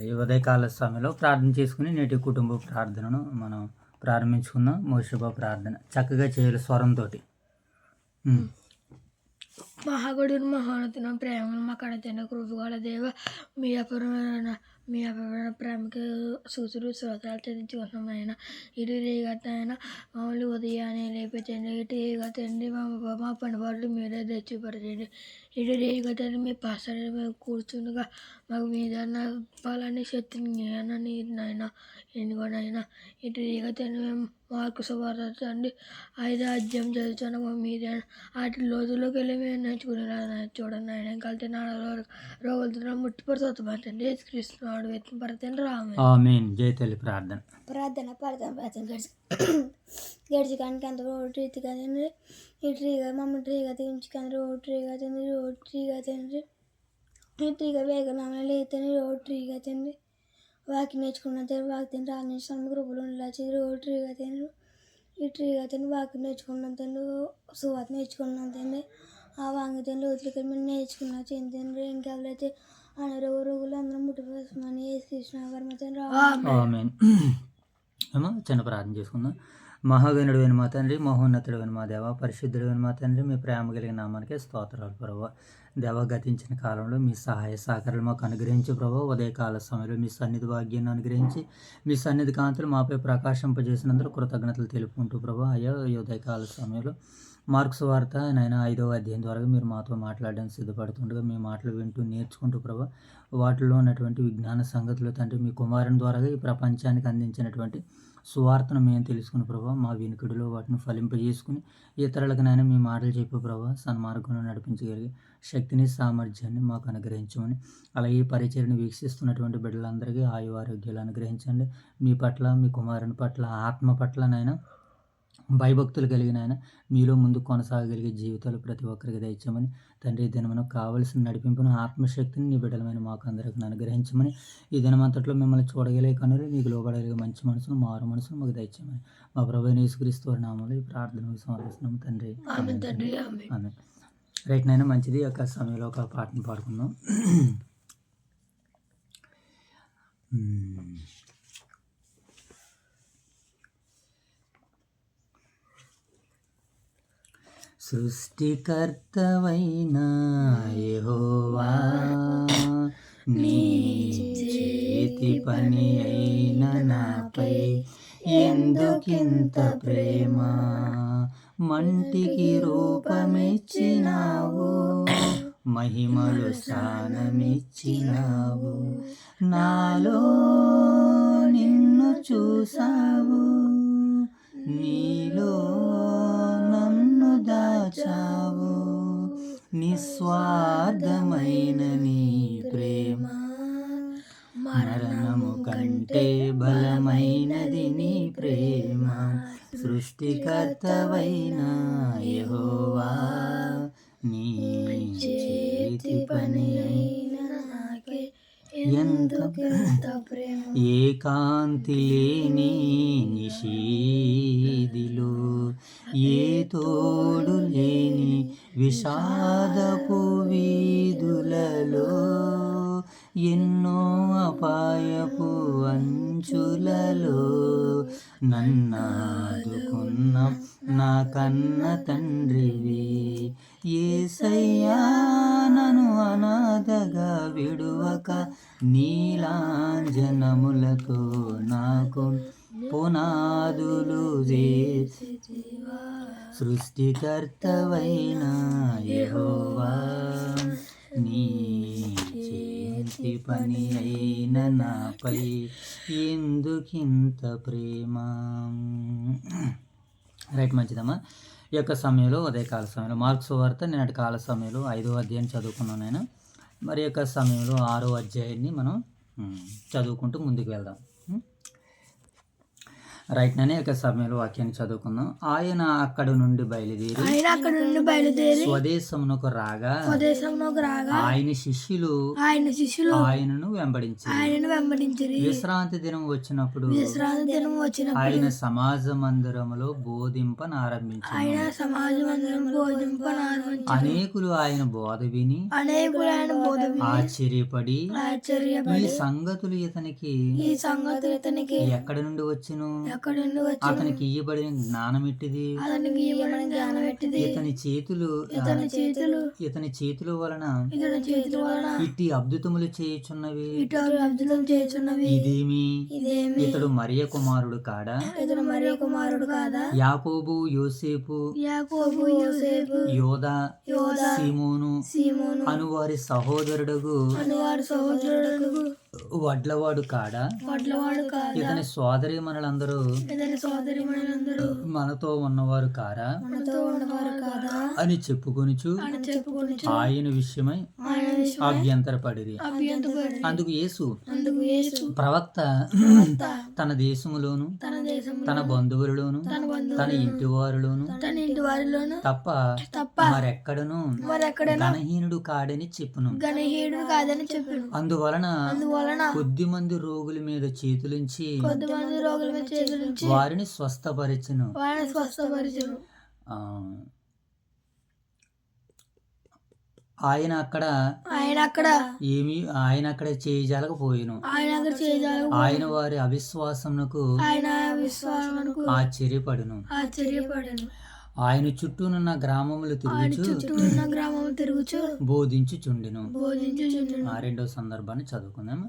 ఈ ఉదయకాల సమయంలో ప్రార్థన చేసుకుని నేటి కుటుంబ ప్రార్థనను మనం ప్రారంభించుకుందాం. మోషేబా ప్రార్థన చక్కగా చేయాలి స్వరంతో. మహాగడుడు మహోన్నతున ప్రేమను మా కడతైన కృపగల దేవ మీ అపూర్వమైన ప్రేమకి సూచులు శ్రోతాలు చెల్లించుకుంటున్నాం ఆయన. ఇటు రేగతైనా మమ్మల్ని ఉదయాన్నే లేపించండి. ఇటు రేగతండి మా పనిపాట్లు మీరే తెచ్చిపరచండి. ఇటు రేగతండి మీ పాసరి మేము కూర్చుండగా మాకు మీద బలాన్ని శక్తిని జ్ఞానాన్ని నాయన ఎన్నుకోనైనా. ఇటు రేగతండి మేము మార్కు సువార్త 5వ అధ్యాయం చదువుతున్నాము. మీరే వాటి రోజుల్లోకి వెళ్ళి మేము నేర్చుకునేలా చూడండి ఆయన. కలిసి రోగులతో ముట్టిపడుతుంది యేసుక్రీస్తునాడు వ్యక్తిపరచండి. ఆమేన్. జై తల్లి ప్రార్థన గడిచికానికి అంత రోడ్డు కదండి. ఇటుగా మమ్మల్ని ట్రీగా తీయించుకొని రోడ్డుగా తింది రోడ్డుగా తింది ఇటుగా వేగనామలు లేతని రోడ్డుగా తింది వాకి నేర్చుకున్న తిని వాకి తిని రాజేశ్వరం గ్రూపులు ఉండలా రోడ్డుగా తిండ్రు ఇటుగా తిని వాకి నేర్చుకున్న తిండు సువాత నేర్చుకున్న తిండి ఆ వాంగి తిండి రోజులకి మేము నేర్చుకున్న తిండి ఇంకా ఎవరైతే రోగులు అందరం ముట్టిపోతామని కృష్ణ గారు ఆమేన్. చిన్న ప్రార్థన చేసుకుందాం. మహాగణుడైన మా తండ్రి, మహోన్నతుడైన మా దేవ, పరిశుద్ధుడైన మా తండ్రి, మీ ప్రేమ కలిగిన నామానికి స్తోత్రాలు ప్రభావ. దేవ, గతించిన కాలంలో మీ సహాయ సహకారాలు మాకు అనుగ్రహించి ప్రభావ, ఉదయకాల సమయంలో మీ సన్నిధి భాగ్యాన్ని అనుగ్రహించి మీ సన్నిధి కాంతులు మాపై ప్రకాశింపజేసినందుకు కృతజ్ఞతలు తెలుపుకుంటూ ప్రభావ, అయ్యా ఈ ఉదయకాల సమయంలో మార్కు సువార్త 5వ అధ్యాయం ద్వారా మీరు మాతో మాట్లాడడానికి సిద్ధపడుతుండగా మీ మాటలు వింటూ నేర్చుకుంటూ ప్రభావ, వాటిలో ఉన్నటువంటి విజ్ఞాన సంగతులు తండ్రి మీ కుమారుని ద్వారా ఈ ప్రపంచానికి అందించినటువంటి సువార్తను మేము తెలుసుకుని ప్రభావ, మా వినికిడిలో వాటిని ఫలింపజేసుకుని ఇతరులకు నైనా మీ మాటలు చెప్పే ప్రభావ, సన్మార్గంలో నడిపించగలిగే శక్తిని సామర్థ్యాన్ని మాకు అనుగ్రహించమని, అలాగే ఈ పరిచయను వీక్షిస్తున్నటువంటి బిడ్డలందరికీ ఆయు ఆరోగ్యాలు అనుగ్రహించండి. మీ పట్ల, మీ కుమారుని పట్ల, ఆత్మ పట్లనైనా భయభక్తులు కలిగిన ఆయన మీలో ముందు కొనసాగలిగే జీవితాలు ప్రతి ఒక్కరికి దయచేయమని తండ్రి, ఈ దినమునకు కావలసిన నడిపింపును ఆత్మశక్తిని నీ బిడ్డలమైన మాకు అందరికీ అనుగ్రహించమని, ఈ దినమంతట్లో మిమ్మల్ని చూడగలిగే కనులు మీకు లోబడగలిగే మంచి మనసును మారు మనసును మాకు దయచేయమని మా ప్రభువైన యేసుక్రీస్తు వారి నామములో ఈ ప్రార్థన సమర్పిస్తున్నాం తండ్రి. ఆమేన్. రైట్ నైనా మంచిది. ఒక సమయంలో ఒక పాటను పాడుకుందాం. సృష్టికర్తవైన యెహోవా, నీ చేతి పని అయిన నాపై ఎందుకింత ప్రేమ, మంటికి రూపమిచ్చినావు, మహిమలు స్థానమిచ్చినావు, నాలో నిన్ను చూసావు, నీలో నన్ను దాచావు, నిస్వార్థమైన నీ ప్రేమ మరణము కంటే బలమైనది నీ ప్రేమ. సృష్టికర్తవైన యెహోవా, నీ చేతి పని అయిన నాకే ఎంత ప్రేమ. ఏకాంతి లేని నిషీదిలో, ఏ తోడు లేని విషాదపు వీధులలో, ఎన్నో అపాయపు అంచులలో నన్నాదుకున్న నా కన్న తండ్రివి యేసయ్యా, నన్ను అనాథగా విడువక నీలాంజనములతో నాకు పునాదులు చేసితివా. సృష్టికర్తవైన యెహోవా, నీ చేతి పని అయిన నాపై ఎందుకింత ప్రేమ. రైట్, మంచిదమ్మా. ఈ యొక్క సమయంలో ఉదయకాల సమయంలో మార్కు సువార్త నిన్నటి కాల సమయంలో 5వ అధ్యాయం చదువుకున్నాను నేను. మరి యొక్క సమయంలో 6వ అధ్యాయాన్ని మనం చదువుకుంటూ ముందుకు వెళ్దాం. రైట్ నని ఒక సమయంలో వాక్యాన్ని చదువుకుందాం. ఆయన అక్కడ నుండి బయలుదేరి ఆయన అక్కడ నుండి బయలుదేరి స్వదేశమునకు రాగా స్వదేశంలోకి రాగా ఆయన శిష్యులు ఆయనను వెంబడించిరి. విశ్రాంతి దినం వచ్చినప్పుడు విశ్రాంతి దినం వచ్చినప్పుడు ఆయన సమాజ మందిరములో బోధింపనారంభించారు. ఆయన సమాజ మందిరం బోధింపనారంభించి అనేకులు ఆయన బోధ విని అనేకులు ఆయన బోధ విని ఆశ్చర్యపడి ఆశ్చర్యపడి ఈ సంగతులు ఇతనికి ఎక్కడి నుండి వచ్చును, ఎక్కడి నుండి వచ్చి అతనికి ఇయ్యబడిన జ్ఞానం ఎట్టిది, అతనికి ఇవ్వబడిన జ్ఞానం పెట్టింది. ఇతని చేతులు వలన ఇతని చేతుల వలన ఇట్టి అద్భుతములు చేయుచున్నవి. ఇటు అద్భుతం చేస్తున్నవి. ఇదేమి ఇతడు మరియ కుమారుడు కాడా, ఇతడు మరియ కుమారుడు కాదా, యాకోబు యోసేపు యాకోబు యోసేపు యోదా యోదా సీమోను సీమోను అను వారి సహోదరుడుగు వారి సహోదరుడు వడ్లవాడు కాడా, వడ్లవాడు కాదా, ఇతని సోదరి మనలందరూ ఇతని సోదరి మనందరూ మనతో ఉన్నవారు కారా మనతో ఉన్నవారు కాదా అని చెప్పుకొనుచు అని చెప్పుకొని ఆయన విషయమై ఆయన విషయం అభ్యంతరపడిరి. అభ్యంతరపడి అందుకు యేసు అందుకు యేసు ప్రవక్త తన దేశములోను తన దేశం తన బంధువులలోను తన ఇంటి వారిలోను తన ఇంటి వారిలోను తప్ప మరెక్కడను ఘనహీనుడు కాడని చెప్పును. గణహీనుడు కాదని చెప్పాడు. అందువలన కొద్ది మంది రోగుల మీద చేతులుంచి కొద్దిమంది రోగుల మీద చేతులుంచి వారిని స్వస్థపరిచెను. వారిని స్వస్థపరిచెను. ఆయన అక్కడ చేయజాలకపోయెను. ఆయన వారి అవిశ్వాసమునకు ఆశ్చర్యపడును. ఆయన చుట్టూనున్న గ్రామములు తిరుగుచు బోధించుచుండెను. రెండో సందర్భాన్ని చదువుకుందాం.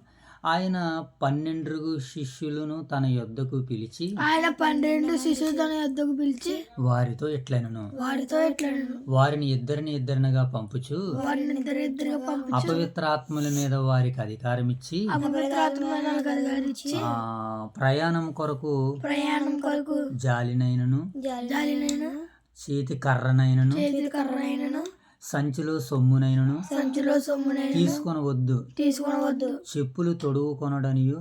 ఆయన 12 శిష్యులను తన యొద్దకు పిలిచి వారితో ఎట్లనను వారిని ఇద్దరినిగా పంపుచు అపవిత్రాత్మల మీద వారికి అధికారం ఇచ్చి ప్రయాణం కొరకు జాలినైనను చేతి కర్రనైనను సంచిలో సొమ్మునైనను తీసుకొనవద్దు. చెప్పులు తొడుగుకొనడనియు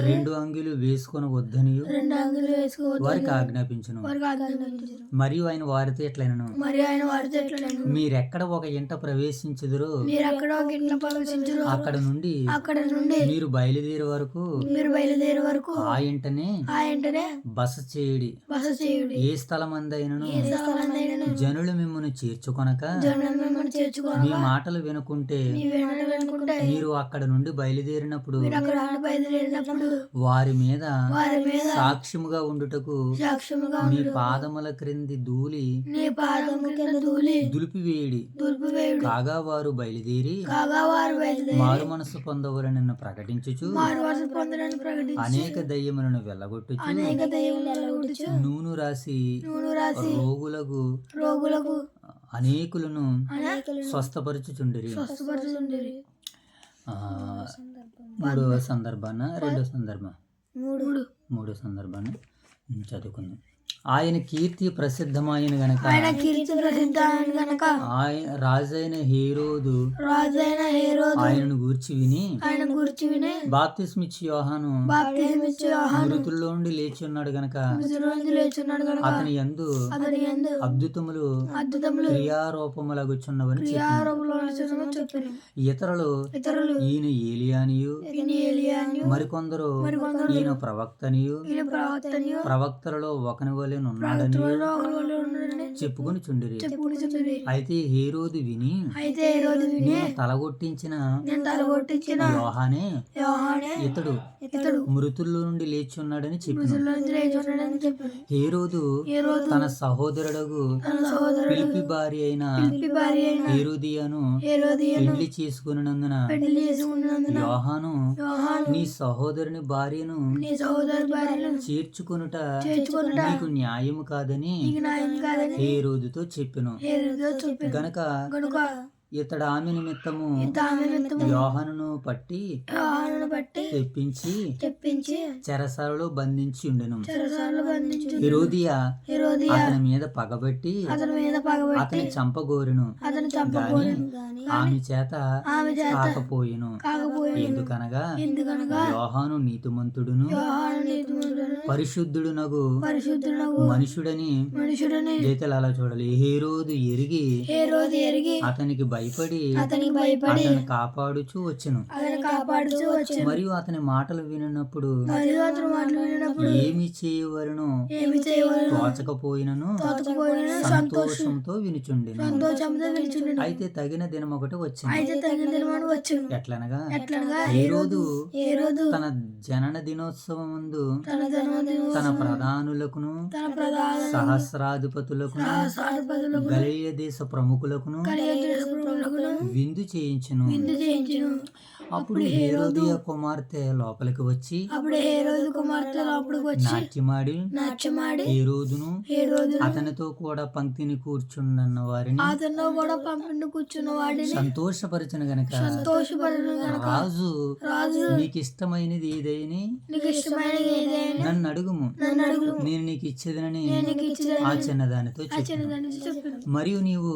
2 అంగిలు వేసుకొనవద్దనియు వారికి ఆజ్ఞాపించును. మరియు ఆయన వారితో ఎట్లైనను మీరెక్కడ ఒక ఇంట ప్రవేశించుదురో అక్కడ నుండి మీరు బయలుదేరే వరకు ఆ ఇంటనే బస చేయుడి. ఏ స్థలమందైనను జనులు మిమ్మల్ని చేర్చుకొనక మీ మాటలు వినుకుంటే మీరు అక్కడ నుండి బయలుదేరినప్పుడు వారి మీద సాక్ష్యముగా ఉండుటకు మీ పాదముల క్రింది ధూళి దులిపివేయుడి. కాగా వారు బయలుదేరి మారు మనసు పొందవలనని ప్రకటించుచు అనేక దయ్యములను వెళ్ళగొట్టుచు నూనె రాసి రోగులకు అనేకులను స్వస్థపరచుచుండిరి. మూడో సందర్భాన్ని చదువుకుందాం. ఆయన కీర్తి ప్రసిద్ధమైన గనక ఆయన రాజైన హేరోదు ఆయనను గూర్చి విని బాప్తిస్మిచ్చి యోహాను మృతుల్లో నుండి లేచి ఉన్నాడు గనక అతని యందు అద్భుతములు క్రియారూపములగుచున్నవని చెప్పారు. ఇతరులు ఈయన ఏలియానియు మరికొందరు ఈయన ప్రవక్తనియు ప్రవక్తలలో ఒకని వలె ఉన్నాడని చెప్పుకొని చుండిరి. అయితే హేరోదు విని నేను తలగొట్టించిన యోహానే ఇతడు మృతుల్లో నుండి లేచి ఉన్నాడని చెప్పాను. హేరోదు తన సహోదరుడు పిలిపి భార్య అయిన హేరోదియను పెళ్లి చేసుకున్నందున యోహాను నీ సహోదరుని భార్యను చేర్చుకొనుట నీకు న్యాయము కాదని హేరోదుతో చెప్పెను. గనక ఇతడు ఆమె నిమిత్తము యోహానును పట్టి తెప్పించి చెరసాలలో బంధించి ఉండెను. హేరోదియా అతని మీద పగబట్టి అతని చంపగోరెను గాని ఆమె చేత కాకపోయెను. ఎందుకనగా ఎందుకనగా యోహాను నీతిమంతుడును యోహాను నీతిమంతుడును పరిశుద్ధుడునగు పరిశుద్ధునగు మనుషుడని మనుషుడని గీతలు అలా చూడాలి. హేరోదు ఎరిగి హేరోదు ఎరిగి అతనికి భయపడి అతనికి భయపడి అతను కాపాడుచూ వచ్చెను. అతని కాపాడుతూ వచ్చాను. మరియు అతని మాటలు వినినప్పుడు మరియు అతను మాట్లాడినప్పుడు ఏమి చేయవలనో ఏమి చేయవలెను తోచకపోయినను తోచకపోయిన సంతోషంతో వినుచుండెను. సంతోషంతో విలుచుండెను. అయితే తగిన దినం ఒకటి వచ్చింది. అయితే తగిన దినమాను వచ్చును. ఎట్లనగా ఎట్లనగా హేరోదు ఏ రోజు తన జనన దినోత్సవం ముందు తన జన్మదినం తన ప్రధానులకును తన ప్రధాన సహస్రాధిపతులకును సహస్రాధిపతులకు గలిలయ దేశ ప్రముఖులకును కలియుగములకును విందు చేయించును. విందు చేయించును. అప్పుడు హేరోదియ కుమార్తె లోపలికి వచ్చి అప్పుడు హేరోదు కుమార్తె లోపలికి వచ్చి నాట్యమాడి నాట్యమాడి హేరోదును హేరోదు అతనితో కూడా పంక్తిని కూర్చున్న వారిని అతను కూడా పంపిండి కూర్చున్న వాడిని సంతోషపరచను గనక సంతోషపడను గనక రాజు రాజు నీకు ఇష్టమైనది ఏదైనా నీకు ఇష్టమైనది ఏదైనా నన్ను అడుగుము, నన్ను అడుగు, నేను నీకు ఇచ్చేదనని నీకు ఇచ్చేదని ఆ చిన్నదానితో చెప్పు. చిన్నదాన్ని చెప్పాను. మరియు నీవు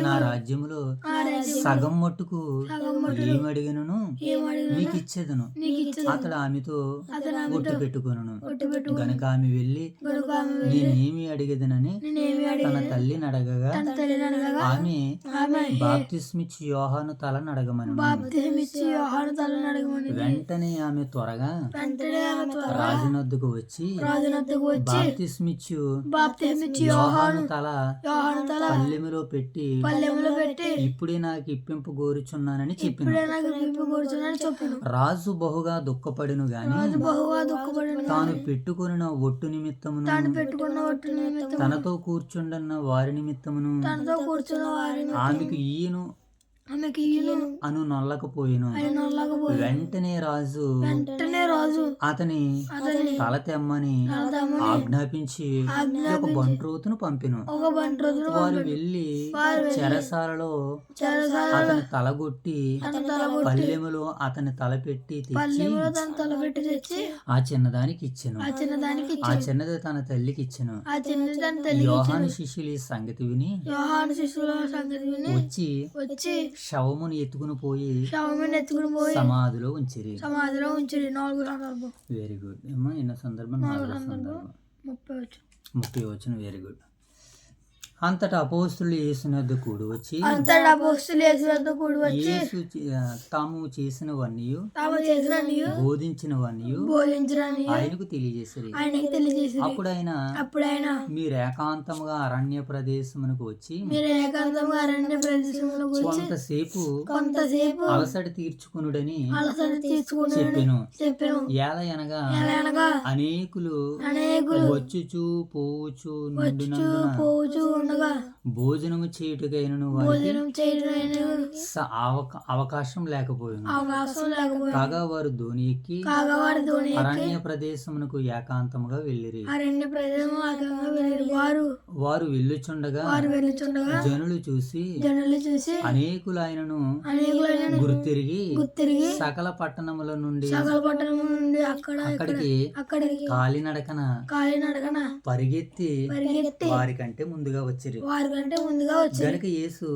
నా రాజ్యములో సగం మట్టుకు ఏమి అడిగినను ఏమడిగిన నీకు ఇచ్చేదను. నీకు ఇచ్చే అతడు ఆమెతో ఒట్టు పెట్టుకొనును. ఒట్టు పెట్టు గనుక ఆమె వెళ్ళి గనుక ఆమె నేనేమి అడిగేదనని నేనేమి తన అడిగిన తల్లిని అడగగా తన తల్లిని అనగా ఆమె ఆమె బాప్తిస్మిచ్చి యోహాను తలను అడగమను. బాప్తిసమిచ్చి యోహాను తలను అడగమని వెంటనే ఆమె త్వరగా వెంటనే ఆమె త్వరగా రాజునొద్దకు వచ్చి రాజునద్దకు వచ్చి బాప్తిస్మిచ్చు బాప్తిసమిచ్చి యోహాను తల యోహాను తల పల్లెములో పెట్టి పల్లెములో పెట్టి ఇప్పుడే నాకు ఇప్పింపు గోరుచున్నానని చెప్పింది. ఇప్పుడే నాకు విప్పు కూర్చున్నాను చెప్పాను. రాజు బహుగా దుఃఖపడిను గాని రాజు బహుగా దుఃఖపడిన తాను పెట్టుకొనిన ఒట్టు నిమిత్తమును తాను పెట్టుకున్న ఒట్టు నిమిత్తం తనతో కూర్చుండన్న వారి నిమిత్తమును తనతో కూర్చున్న వారిని ఆమెకు ఈయను ఆమెకి ఈయన అను నొల్లకపోయిను. ఆయన నల్లకపోయి వెంటనే రాజు వెంటనే రాజు అతని అతని తల తెమ్మని తలదమ్మని ఆజ్ఞాపించి ఒక బంట్రోతును పంపెను. ఒక బంట రోజులు వారు వెళ్ళి చెరసాలలో చెరసాల అతని తలగొట్టి తన తల కొట్టి పల్లెములో అతని తల పెట్టి తెచ్చి పల్లెములో తన తల పెట్టి తెచ్చి ఆ చిన్నదానికి ఇచ్చెను. ఆ చిన్నదానికి ఆ చిన్నది తన తల్లికి ఇచ్చెను. ఆ చిన్నది తన తల్లి యోహాను శిష్యులు ఈ సంగతి విని యోహాను శిశువుల సంగతి విని వచ్చి వచ్చి శవమును ఎత్తుకుని పోయి శవముని ఎత్తుకుని పోయి సమాధిలో ఉంచిరి. సమాధిలో ఉంచి 4 సందర్భం వెరీ గుడ్ ఏమో ఎన్నో సందర్భం 4వ సందర్భం 30 వచ్చు 30 వచ్చిన వెరీ గుడ్. అంతటా అపోస్తులు యేసునద్ద కూడి వచ్చి అంతటా అపోస్తులు యేసు వద్దకు కూడి వచ్చి యేసు తాము చేసినవన్నీ తాము చేసినన్ని బోధించినవన్నీ బోధించడాన్ని ఆయనకు తెలియజేసిరి. ఆయనకి తెలియజేసి అప్పుడు ఆయన అప్పుడైనా మీరు ఏకాంతముగా అరణ్య ప్రదేశమునకు వచ్చి మీరు ఏకాంతంగా అరణ్య ప్రదేశంలో వచ్చి కొంతసేపు అలసట తీర్చుకునుడని అలసట తీసుకుని చెప్పెను. చెప్పాను. ఏలయనగా అనగా అనేకులు వచ్చుచూ పోవుచు నుండినందున పోచు ఉండగా భోజనము చేయుటకైనను వారికి భోజనం చేయడం అవకాశం లేకపోయింది. అవకాశం లేకపోయి కాగా వారు ధోని ఎక్కి కాగవారి ధోని అరణ్య ప్రదేశమునకు ఏకాంతముగా వెళ్ళిరి. అరణ్య ప్రదేశం ఆగంగా వెళ్ళారు. వారు వెళ్ళుచుండగా వెళ్ళుచుండగా జనులు చూసి జనులు చూసి అనేకులైనను అనేకులైన గుర్తిరిగి గుర్తిరిగి సకల పట్టణముల నుండి సకల పట్టణం నుండి అక్కడికి కాలినడకన పరిగెత్తి వారికంటే ముందుగా వచ్చిరి. వారికంటే ముందుగా వచ్చి గనుక యేసు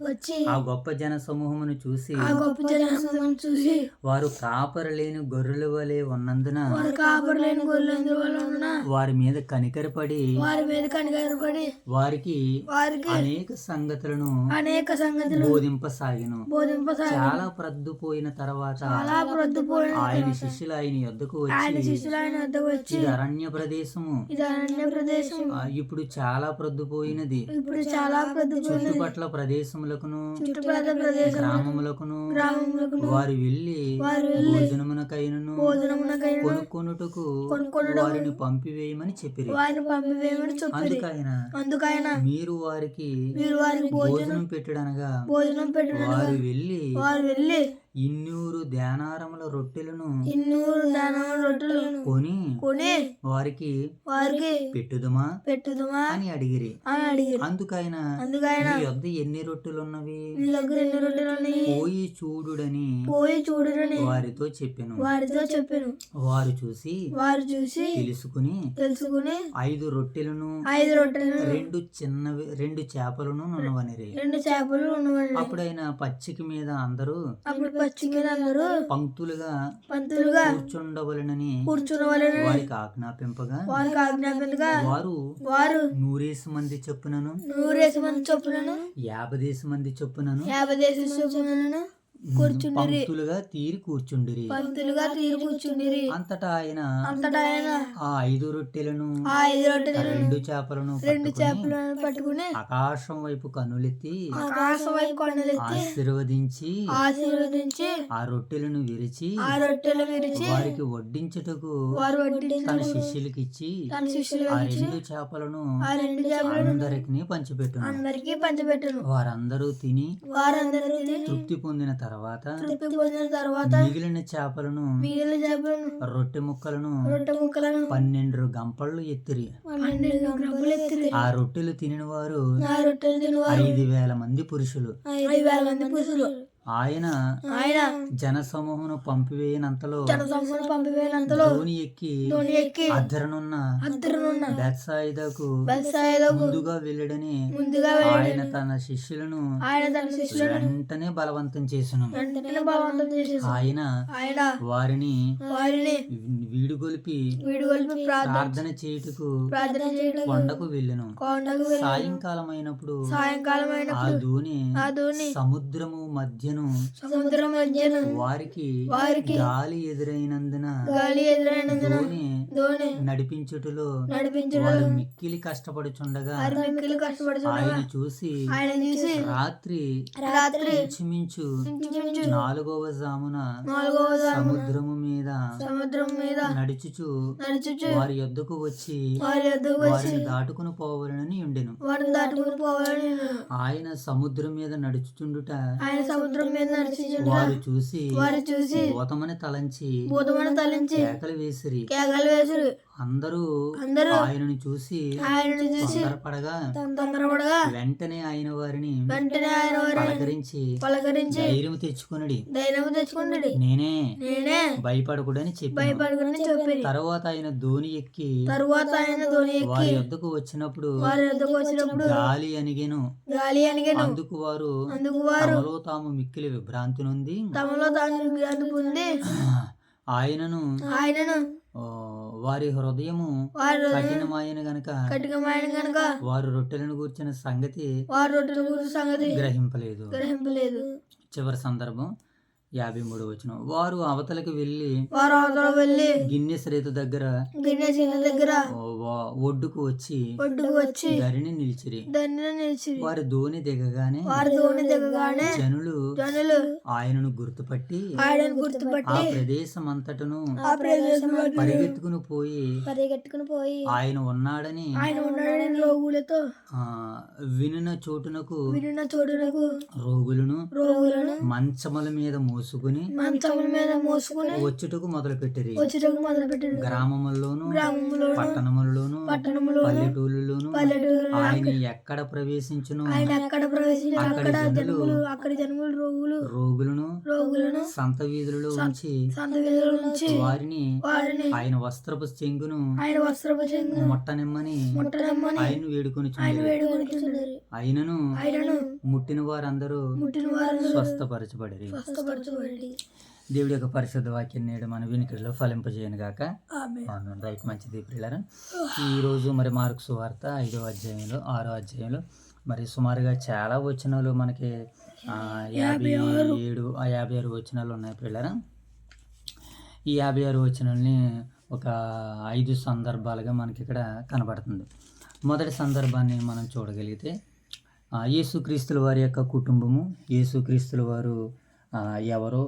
వచ్చి ఆ గొప్ప జన సమూహమును చూసి ఆ గొప్ప జనం చూసి వారు కాపరలేని గొర్రెల వలె ఉన్నందున వారు కాపరలేని గొర్రెలందు వల్ల ఉన్న వారి మీద కనికరపడి వారి మీద కనికరపడి వారికి వారికి అనేక సంగతులను అనేక సంగతులు బోధింపసాగిను. బోధింపసాగి చాలా ప్రొద్దుపోయిన తర్వాత చాలా ప్రొద్దుపోయిన ఆయన శిష్యులు ఆయన యొద్దకు ఆయన వచ్చి శిష్యులు ఆయన వద్దకు వచ్చి ఇది అరణ్య ప్రదేశము, ఇది అరణ్య ప్రదేశం, ఇప్పుడు చాలా ప్రొద్దుపోయినది, ఇప్పుడు చాలా ప్రొద్దుపోయినది, చుట్టుపట్ల ప్రదేశములకును చుట్టుపక్కల ప్రదేశం గ్రామములకును వారు వెళ్ళి భోజనమునకైనను కొనుక్కొనుటకు వారిని పంపివేయమని చెప్పిరి. అందుకైన మీరు వారికి భోజనం పెట్టుడనగా వారు వెళ్ళి 200 ధ్యానారముల రొట్టెలను కొని వారికి పెట్టుదుమా అని అడిగిరి. అందుకైన మీ యొద్ద ఎన్ని రొట్టెలున్నవి? పోయి చూడుడని వారితో చెప్పెను. వారు చూసి తెలుసుకుని 5 రొట్టెలను 2 చేపలను నున్నవనిరి. అప్పుడు ఆయన పచ్చిక మీద అందరూ పంక్తులుగా కూర్చుండవలెనని వారికి ఆజ్ఞాపింపగా వారు 100 మంది చొప్పునను 50 మంది చొప్పునను పంక్తులుగా తీరి కూర్చుండిరి. అంతటా ఆయన ఆ 5 రొట్టెలను 2 చేపలను పట్టుకుని ఆకాశం వైపు కన్నులెత్తి ఆశీర్వదించి ఆ రొట్టెలను విరిచి వారికి వడ్డించుటకు తన శిష్యులకి ఇచ్చి ఆ 2 చేపలను అందరికి పంచిపెట్టును. వారందరూ తిని తృప్తి పొందిన తర్వాత మిగిలిన చేపలను రొట్టె ముక్కలను 12 గంపళ్ళు ఎత్తిరి. ఆ రొట్టెలు తినిన వారు 5,000 మంది పురుషులు. ఆయన జనసమూహమును పంపివేయనంతలో ధోని ఎక్కి అద్దరనున్న బెత్సాయిదాకు ముందుగా వెళ్ళడని ఆయన తన శిష్యులను వెంటనే బలవంతం చేసెను. ఆయన వారిని వీడుగొలిపి ప్రార్థన చేయుటకు కొండకు వెళ్ళెను. సాయంకాలం అయినప్పుడు ఆ ధోని సముద్రము మధ్యను వారికి గాలి ఎదురైనందున ధోని నడిపించుటలో వారు మిక్కిలి కష్టపడుచుండగా ఆయన చూసి రాత్రి ఇంచుమించు 4వ జామున సముద్రము మీద నడుచుచు వారి యొద్దకు వచ్చి వారిని దాటుకుని పోవాలని ఉండెను. ఆయన సముద్రం మీద నడుచుచుండుట వారు చూసి భూతమని తలంచి కేకలు వేసిరి. అందరూ ఆయనను చూసి తొందరపడగా వెంటనే ఆయన వారిని పలకరించి ధైర్యం తెచ్చుకొనుడి, నేనే భయపడకూడని చెప్పి తర్వాత ఆయన ధోని ఎక్కి వారి యొద్దకు వచ్చినప్పుడు గాలి అణిగెను. అందుకు వారు తమలో తాము మిక్కిలి విభ్రాంతి నొంది ఆయనను వారి హృదయము కఠినమైన గనక వారు రొట్టెలను గూర్చిన సంగతి గ్రహింపలేదు. చివరి సందర్భం 53వ వచనం. వారు అవతలకి వెళ్ళి గిన్నెస్ రేతు దగ్గర ఒడ్డుకు వచ్చి ధరిని నిలిచిరి. వారి ధోని దిగగానే జనులు ఆయనను గుర్తుపట్టి ఆ ప్రదేశం అంతటను పరిగెత్తుకుని పోయి ఆయన ఉన్నాడని వినిన చోటునకు రోగులను మంచముల మీద మోసుకుని వచ్చుటకు మొదలు పెట్టిరి. గ్రామముల్లోను పట్టణముల్లోను పల్లెటూళ్ళలోను ఆయన ఎక్కడ ప్రవేశించును అక్కడి జనులు రోగులను సంత వీధులలో ఉంచి వారిని ఆయన వస్త్రపు చెంగును ముట్టనిమ్మని ఆయన వేడుకొని ఆయనను ముట్టిన వారందరూ స్వస్థపరచబడిరి. దేవుడి యొక్క పరిశుద్ధ వాక్యం నేడు మన వినికిడిలో ఫలింపజేయను గాక. రైట్, మంచిది ప్రియులారా. ఈరోజు మరి మార్కు సువార్త 5వ అధ్యాయంలో 6వ అధ్యాయంలో మరి సుమారుగా చాలా వచనాలు మనకి 56 వచనాలు ఉన్నాయి ప్రియులారా. ఈ 56 వచనాలని ఒక 5 సందర్భాలుగా మనకి ఇక్కడ కనబడుతుంది. మొదటి సందర్భాన్ని మనం చూడగలిగితే యేసుక్రీస్తుల వారి యొక్క కుటుంబము, యేసుక్రీస్తుల వారు ఎవరో,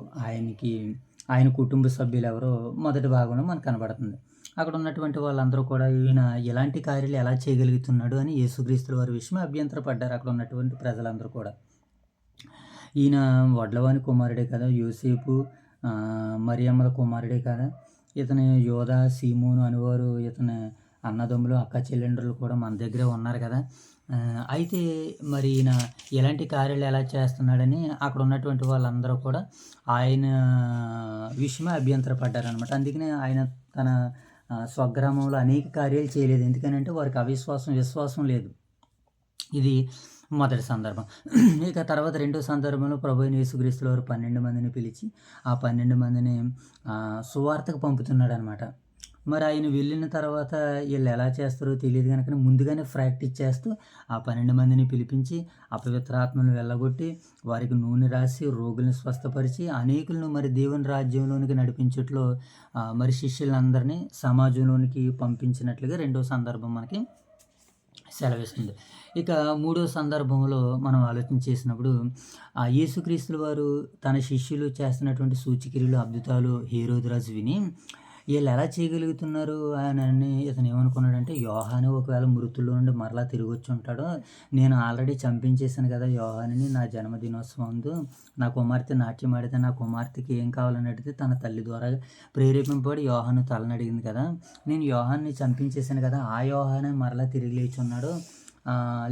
ఆయన కుటుంబ సభ్యులు ఎవరో మొదటి భాగంలో మనకు కనబడుతుంది. అక్కడ ఉన్నటువంటి వాళ్ళందరూ కూడా ఈయన ఎలాంటి కార్యాలు ఎలా చేయగలుగుతున్నాడు అని యేసుక్రీస్తుల వారి విషయం అభ్యంతరపడ్డారు. అక్కడ ఉన్నటువంటి ప్రజలందరూ కూడా ఈయన వడ్లవాని కుమారుడే కదా, యోసేపు మరియమ్మల కుమారుడే కదా, ఇతని యోధా సీమోను అనేవారు ఇతని అన్నదమ్ములు అక్క చెల్లెండ్రులు కూడా మన దగ్గరే ఉన్నారు కదా, అయితే మరి ఈయన ఎలాంటి కార్యాలు ఎలా చేస్తున్నాడని అక్కడ ఉన్నటువంటి వాళ్ళందరూ కూడా ఆయన విషయమే అభ్యంతరపడ్డారనమాట. అందుకనే ఆయన తన స్వగ్రామంలో అనేక కార్యాలు చేయలేదు. ఎందుకనంటే వారికి విశ్వాసం లేదు. ఇది మొదటి సందర్భం. ఇక తర్వాత రెండో సందర్భంలో ప్రభువైన యేసుక్రీస్తుల వారు 12 మందిని పిలిచి ఆ 12 మందిని సువార్తకు పంపుతున్నాడనమాట. మరి ఆయన వెళ్ళిన తర్వాత వీళ్ళు ఎలా చేస్తారో తెలియదు కనుక ముందుగానే ప్రాక్టీస్ చేస్తూ ఆ 12 మందిని పిలిపించి అపవిత్రాత్మను వెళ్ళగొట్టి వారికి నూనె రాసి రోగులను స్వస్థపరిచి అనేకులను మరి దేవుని రాజ్యంలోనికి నడిపించట్లో మరి శిష్యులందరినీ సమాజంలోనికి పంపించినట్లుగా రెండో సందర్భం మనకి సెలవిస్తుంది. ఇక మూడో సందర్భంలో మనం ఆలోచన చేసినప్పుడు యేసుక్రీస్తుల వారు తన శిష్యులు చేస్తున్నటువంటి సూచక్రియలు అద్భుతాలు హేరోదు రాజు విని వీళ్ళు ఎలా చేయగలుగుతున్నారు అని ఇతను ఏమనుకున్నాడంటే, యోహాను ఒకవేళ మృతుల్లో నుండి మరలా తిరిగి వచ్చి ఉంటాడో, నేను ఆల్రెడీ చంపించేశాను కదా యోహానుని నా జన్మదినోత్సవం అందు, నా కుమార్తె నాట్యం ఆడితే నా కుమార్తెకి ఏం కావాలని అడిగితే తన తల్లి ద్వారా ప్రేరేపింపబడి యోహాను తలని అడిగింది కదా, నేను యోహాన్ని చంపించేశాను కదా, ఆ యోహానే మరలా తిరిగి లేచి ఉన్నాడు,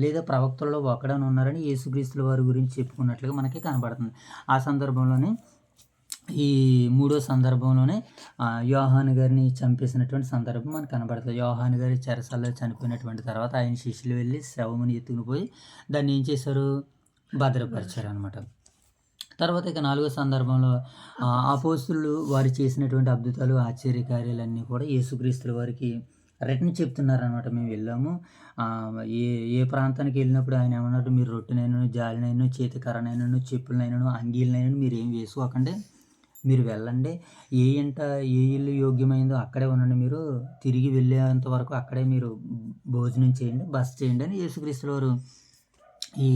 లేదా ప్రవక్తల్లో ఒకడని ఉన్నారని యేసుక్రీస్తుల వారి గురించి చెప్పుకున్నట్లుగా మనకి కనబడుతుంది. ఆ సందర్భంలోనే ఈ మూడో సందర్భంలోనే యోహాను గారిని చంపేసినటువంటి సందర్భం మనకు కనబడుతుంది. యోహాను గారి చెరసాలలో చనిపోయినటువంటి తర్వాత ఆయన శిష్యులు వెళ్ళి శవముని ఎత్తుకుని పోయి దాన్ని ఏం చేశారు, భద్రపరిచారు అనమాట. తర్వాత ఇక నాలుగో సందర్భంలో అపోస్తులు వారు చేసినటువంటి అద్భుతాలు ఆశ్చర్యకార్యాలన్నీ కూడా యేసుక్రీస్తుల వారికి రిటర్న్ చెప్తున్నారనమాట. మేము వెళ్ళాము, ఏ ప్రాంతానికి వెళ్ళినప్పుడు ఆయన ఏమన్నారు, మీరు రొట్టెనైనా జాలినైనా చేతికర్రనైనా చెప్పులనైనా అంగీలనైనా మీరు ఏం వేసుకోకండి, మీరు వెళ్ళండి, ఏ ఇల్లు యోగ్యమైందో అక్కడే ఉండండి, మీరు తిరిగి వెళ్ళేంత వరకు అక్కడే మీరు భోజనం చేయండి, బస చేయండి అని యేసుక్రీస్తుల వారు ఈ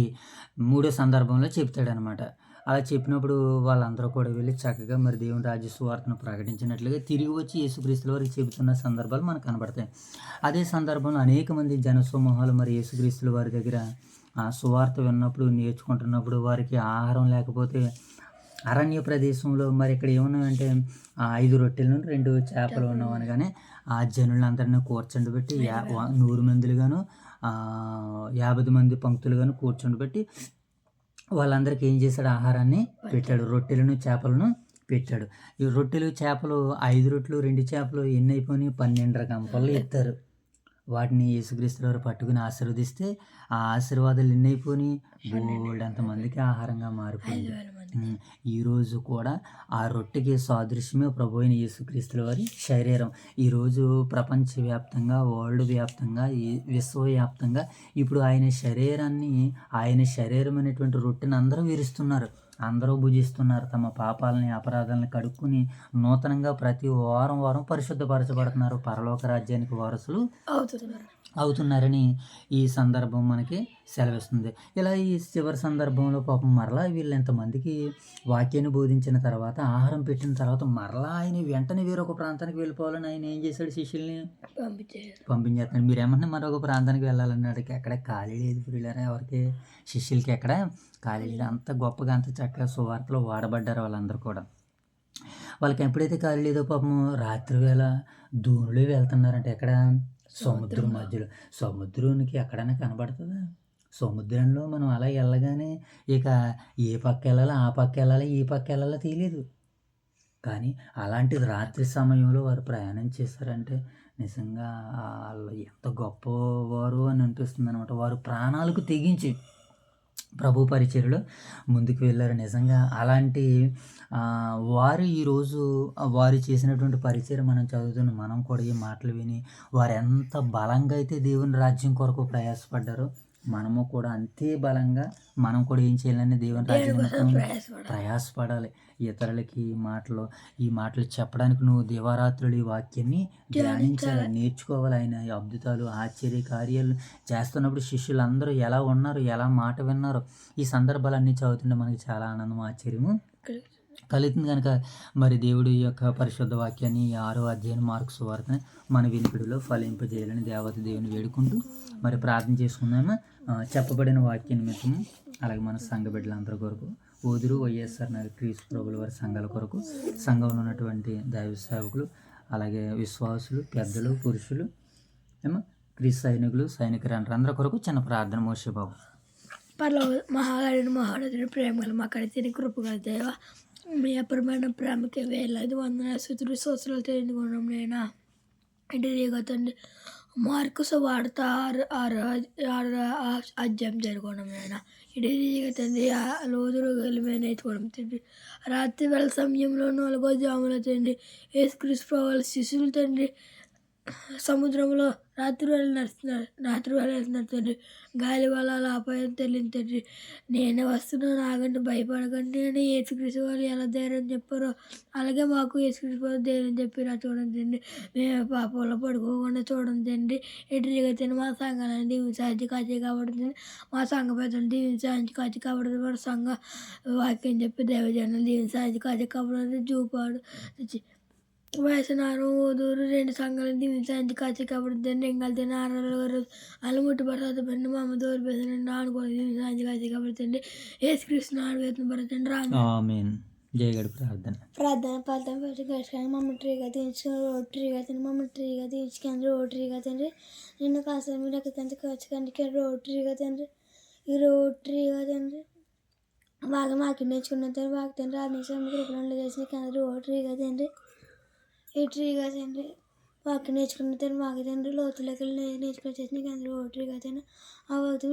మూడో సందర్భంలో చెప్తాడనమాట. అలా చెప్పినప్పుడు వాళ్ళందరూ కూడా వెళ్ళి చక్కగా మరి దేవుని రాజ్య సువార్తను ప్రకటించినట్లుగా తిరిగి వచ్చి యేసుక్రీస్తుల వారికి చెబుతున్న సందర్భాలు మనకు కనబడతాయి. అదే సందర్భంలో అనేక మంది జనసమూహాలు మరి యేసుక్రీస్తుల వారి దగ్గర సువార్త విన్నప్పుడు నేర్చుకుంటున్నప్పుడు వారికి ఆహారం లేకపోతే అరణ్య ప్రదేశంలో మరి ఇక్కడ ఏమున్నాయంటే 5 రొట్టెలను 2 చేపలు ఉన్నావు అనగానే ఆ జనులందరినీ కూర్చోబెట్టి 100 మందిలుగాను 50 మంది పంక్తులుగాను కూర్చోబెట్టి వాళ్ళందరికీ ఏం చేశాడు, ఆహారాన్ని పెట్టాడు, రొట్టెలను చేపలను పెట్టాడు. ఈ రొట్టెలు చేపలు 5 రొట్టెలు 2 చేపలు ఎన్ని అయిపోయినాయి, 12 గంపలు ఎత్తారు. వాటిని యేసుక్రీస్తుల వారు పట్టుకుని ఆశీర్వదిస్తే ఆ ఆశీర్వాదాలు ఎన్ని అయిపోయినాయి, బోల్డంతమందికి ఆహారంగా మారిపోయింది. ఈరోజు కూడా ఆ రొట్టెకి సాదృశ్యమే ప్రభు అయిన యేసుక్రీస్తుల వారి శరీరం. ఈరోజు ప్రపంచవ్యాప్తంగా, వరల్డ్ వ్యాప్తంగా, విశ్వవ్యాప్తంగా ఇప్పుడు ఆయన శరీరం అనేటువంటి రొట్టెని అందరూ విరుస్తున్నారు, అందరూ భుజిస్తున్నారు, తమ పాపాలని అపరాధాలను కడుక్కుని నూతనంగా ప్రతి వారం పరిశుద్ధపరచబడుతున్నారు, పరలోక రాజ్యానికి వారసులు అవుతున్నారని ఈ సందర్భం మనకి సెలవిస్తుంది. ఇలా ఈ చివరి సందర్భంలో పాపం మరలా వీళ్ళు ఎంతమందికి వాక్యాన్ని బోధించిన తర్వాత ఆహారం పెట్టిన తర్వాత మరలా ఆయన వెంటనే వేరొక ప్రాంతానికి వెళ్ళిపోవాలని ఆయన ఏం చేశాడు, శిష్యుల్ని పంపించేస్తున్నాడు. మీరు ఏమన్నా మరొక ప్రాంతానికి వెళ్ళాలన్నాడు, ఎక్కడ ఖాళీ లేదు ప్రియులారా, ఎవరికి శిష్యులకి ఎక్కడ ఖాళీ లేదు. అంత గొప్పగా అంత చక్కగా సువార్తలో వాడబడ్డారు వాళ్ళందరూ కూడా. వాళ్ళకి ఎప్పుడైతే ఖాళీ లేదో పాపం రాత్రి వేళ దూనులు వెళ్తున్నారంటే ఎక్కడ, సముద్రం మధ్యలో. సముద్రానికి ఎక్కడైనా కనబడుతుందా, సముద్రంలో మనం అలా వెళ్ళగానే ఇక ఏ పక్క వెళ్ళాలో ఆ పక్క వెళ్ళాలి, ఈ పక్క వెళ్ళాలో తెలియదు. కానీ అలాంటిది రాత్రి సమయంలో వారు ప్రయాణం చేశారంటే నిజంగా వాళ్ళు ఎంత గొప్పవారు అని అనిపిస్తుంది అనమాట. వారు ప్రాణాలకు తెగించి ప్రభు పరిచర్యలో ముందుకు వెళ్ళారు. నిజంగా అలాంటి వారు ఈరోజు వారు చేసినటువంటి పరిచర్య మనం చదువుతున్న మనం కూడా ఈ మాటలు విని వారు ఎంత బలంగా అయితే దేవుని రాజ్యం కొరకు ప్రయాసపడ్డారో మనము కూడా అంతే బలంగా మనం కూడా ఏం చేయాలని దేవుని రాజ్యం ప్రయాసపడాలి. ఇతరులకి ఈ మాటలు చెప్పడానికి నువ్వు దివారాత్రులు ఈ వాక్యాన్ని ధ్యానించాలి, నేర్చుకోవాలి. ఆయన అద్భుతాలు ఆశ్చర్య కార్యాలు చేస్తున్నప్పుడు శిష్యులందరూ ఎలా ఉన్నారు, ఎలా మాట విన్నారు, ఈ సందర్భాలన్నీ చదువుతుంటే మనకి చాలా ఆనందం ఆశ్చర్యము కలుగుతుంది. కనుక మరి దేవుడి యొక్క పరిశుద్ధ వాక్యాన్ని 6వ అధ్యాయం మార్కు సువార్తని మన వినికిడిలో ఫలింపజేయాలని దేవత దేవుని వేడుకుంటూ మరి ప్రార్థన చేసుకుందామా. చెప్పబడిన వాక్య నిమిత్తము అలాగే మన సంఘ బిడ్డలందరి కొరకు, ఓదురు వైఎస్ఆర్ నగర్ క్రీస్తు ప్రభుల వారి సంఘాల కొరకు, సంఘంలో ఉన్నటువంటి దైవ సేవకులు అలాగే విశ్వాసులు, పెద్దలు, పురుషులు క్రీస్తు సైనికులు సైనికురాండ్రు అందరి కొరకు చిన్న ప్రార్థన మోషే బాబు. మహానతుడు ప్రేమగల మా కడితే కృపగల దేవ మీ అపరమైన ప్రేమకి వేలాది వందన స్థుతులు స్తోత్రాలు తెలుసుకున్నాం నేను ఇంటి దిగతండి మార్కు సువార్త 6 అధ్యాయం జరుగుకున్నాం నేను ఇంటి దిగతండి రోజులు గలిమే నేర్చుకోవడం తండ్రి రాత్రి వేళ సమయంలో 4వ జామున తండ్రి యేసుక్రీస్తు ప్రభువు శిష్యులు తండ్రి సముద్రంలో రాత్రి వేళ వెళ్తున్నారు తండ్రి గాలి వల్ల అలా అపాయం తెలియదు తండ్రి నేనే వస్తున్నాను ఆగండి భయపడకండి అని యేసుక్రీస్తు వాళ్ళు ఎలా ధైర్యం చెప్పారో అలాగే మాకు యేసుక్రీస్తు వాళ్ళు ధైర్యం చెప్పారు చూడండి తండ్రి మేము పాపంలో పడుకోకుండా చూడండి తండ్రి ఎటుగా తిని మా సంఘాలను దీవించి కాచి కాబడుతుంది మా సంఘ పెద్దలు దీవించి కాచి కాబడుతుంది మన సంఘ వాక్యం చెప్పి దేవజనులు దీవించి కాచి కాబడుతుంది జూపాడు వయసునారు ఊదూరు 2 సంఘాలను దీవించి కాచి కాబట్టి ఎంగల్ తిని 6 రోజు అలా ముట్టుబడతా పడిన మా అమ్మ దూరం పెద్ద ఆనుకోని దీవించి కాచి కాబట్టి యేసుక్రీస్తు వేతన పడుతుంది ఆమేన్. జయగడి ప్రార్థన. ప్రార్థన గడిచిన మమ్మల్ని ట్రీగా తీయించుకుని రోటరీగా తిని మమ్మల్ని ట్రీగా తీయించుకుని రోటరీగా తండ్రి నిన్ను కాస్త మీరు ఎక్కడికంటే ఖర్చుకంటే రోటరీగా తండ్రి ఈ రోటరీగా తండ్రి బాగా మాకు నేర్చుకున్న తండ్రి బాగా తండ్రి ఆదేశం కృపణలు చేసిన కానీ రోటరీగా తండ్రి ఈ ట్రీగా తండ్రి వాకి నేర్చుకున్న తండ్రి మాకు తండ్రి లోతులకి నేర్చుకుని చేసిన కానీ రోటరీగా తండ్రి ఆ భక్తి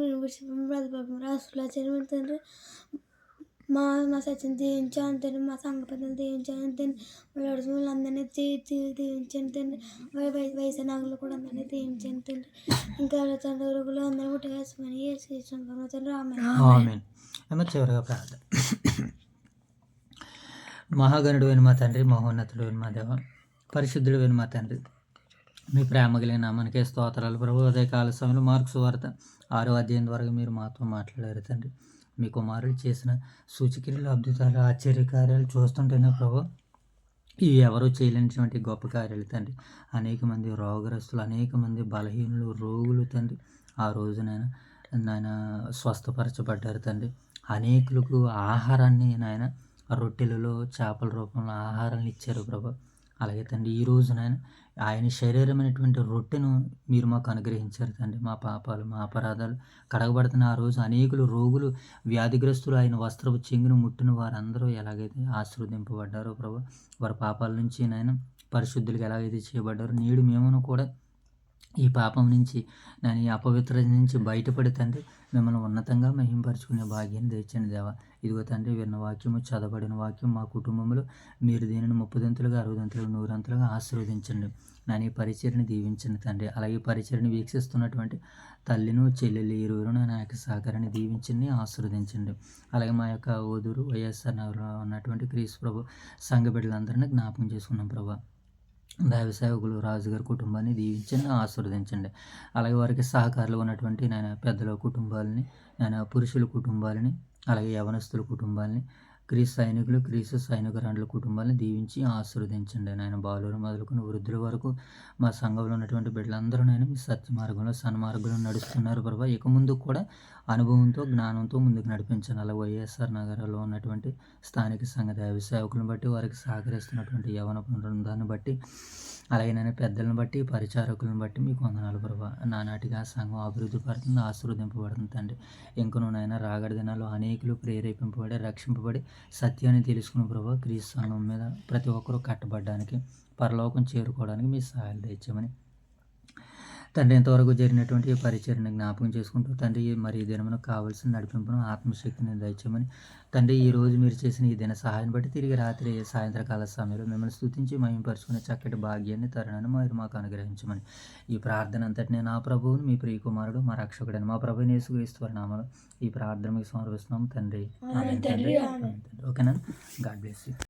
బ్రతపాపం రాసులా తండ్రి తండ్రి మా సత్యం దీవించాను తండ్రి మా సంఘ పద్ధతులు దీవించాను తండ్రి మా అందరినీ దీవించాను తండ్రి వయసు నాగులు కూడా అందరినీ దీవించాను తండ్రి ఇంకా తండ్రి రోజులు అందరూ ముట్టేసుకొని వేసుకుంటున్నాం తండ్రి ఆమేన్. చివరిగా ప్రార్థన. మహాగణుడు మా తండ్రి మహోన్నతుడు మా దేవ పరిశుద్ధుడు మా తండ్రి మీ ప్రేమ కలిగిన నామానికే స్తోత్రాలు ప్రభు. ఉదయకాల సమయంలో మార్కు సువార్త 6వ అధ్యాయం ద్వారా మీరు మాతో మాట్లాడారు తండ్రి. మీ కుమారులు చేసిన సూచక్రియలు అద్భుతాలు ఆశ్చర్యకార్యాలు చూస్తుంటేనే ప్రభు ఇవి ఎవరూ చేయలేనటువంటి గొప్ప కార్యాలు తండ్రి. అనేక మంది రోగగ్రస్తులు అనేక మంది బలహీనులు రోగులు తండ్రి ఆ రోజు నాయన స్వస్థపరచబడ్డారు తండ్రి. అనేకులకు ఆహారాన్ని నాయన రొట్టెలలో చేపల రూపంలో ఆహారాన్ని ఇచ్చారు ప్రభు. అలాగే తండ్రి ఈరోజు ఆయన శరీరమైనటువంటి రొట్టెను మీరు మాకు అనుగ్రహించారు తండ్రి. మా పాపాలు మా అపరాధాలు కడగబడుతున్న ఆ రోజు అనేకులు రోగులు వ్యాధిగ్రస్తులు ఆయన వస్త్రపు చెంగును ముట్టిన వారందరూ ఎలాగైతే ఆశీర్వదింపబడ్డారో ప్రభు వారి పాపాల నుంచి పరిశుద్ధులకు ఎలాగైతే చేయబడ్డారో నేడు మేమును కూడా ఈ పాపం నుంచి ఈ అపవిత్రత నుంచి బయటపడి తండ్రి మిమ్మల్ని ఉన్నతంగా మహింపరచుకునే భాగ్యాన్ని తెచ్చండి దేవా. ఇదిగో తండ్రి విన్న వాక్యము చదవబడిన వాక్యం మా కుటుంబంలో మీరు దీనిని 30 60 100 ఆశీర్వదించండి. ఈ పరిచర్ని దీవించండి తండ్రి. అలాగే పరిచర్ని వీక్షిస్తున్నటువంటి తల్లిను చెల్లెలు ఇరువురు నా యొక్క సహకారాన్ని దీవించండి ఆశీర్వదించండి. అలాగే మా యొక్క ఓదూరు వైఎస్ఆర్ నగర్లో ఉన్నటువంటి క్రీస్తు ప్రభు సంఘ బిడ్డలందరినీ జ్ఞాపకం చేసుకున్నాం ప్రభు. దైవ సేవకులు రాజుగారి కుటుంబాన్ని దీవించండి ఆశీర్వదించండి. అలాగే వారికి సహకారులు ఉన్నటువంటి పెద్దల కుటుంబాలని పురుషుల కుటుంబాలని అలాగే యవనస్తుల కుటుంబాలని క్రీస్తు సైనికురాండ్ల కుటుంబాలని దీవించి ఆశీర్వదించండి. బాలురు మొదలుకొని వృద్ధుల వరకు మా సంఘంలో ఉన్నటువంటి బిడ్డలందరూ మీ సత్య మార్గంలో సన్మార్గంలో నడుస్తున్నారు ప్రభా. ఇక ముందు కూడా అనుభవంతో జ్ఞానంతో ముందుకు నడిపించండి. అలాగే వైఎస్ఆర్ నగరంలో ఉన్నటువంటి స్థానిక సంఘ దైవ సేవకులను బట్టి వారికి సహకరిస్తున్నటువంటి యవన బృందాన్ని బట్టి అలాగే పెద్దలను బట్టి పరిచారకులను బట్టి మీకు వందనాలు ప్రభా. నానాటిగా ఆ సంఘం అభివృద్ధి పడుతుంది ఆశీర్వదింపబడుతుంది తండ్రి. ఇంకనూ రాగడి దినాల్లో అనేకులు ప్రేరేపింపబడి రక్షింపబడి సత్యాన్ని తెలుసుకున్న ప్రభా క్రీస్తు సంఘం మీద ప్రతి ఒక్కరూ కట్టబడడానికి పరలోకం చేరుకోవడానికి మీ సహాయాలు తెచ్చామని తండ్రి ఇంతవరకు జరిగినటువంటి పరిచర్ని జ్ఞాపకం చేసుకుంటూ తండ్రి మరి ఈ దినమును కావాల్సిన నడిపింపును ఆత్మశక్తిని దయచేయమని తండ్రి ఈరోజు మీరు చేసిన ఈ దిన సహాయం బట్టి తిరిగి రాత్రి సాయంత్రకాల సమయంలో మిమ్మల్ని స్తుతించి మహింపరుచుకునే చక్కటి భాగ్యాన్ని తరుణాన్ని మీరు మాకు అనుగ్రహించమని ఈ ప్రార్థన అంతటినే నా ప్రభువుని మీ ప్రియకుమారుడు మా రక్షకుడని మా ప్రభుని యేసుక్రీస్తు నామములో ఈ ప్రార్థన మీకు సమర్పిస్తున్నాం తండ్రి. ఓకేనా? God bless you.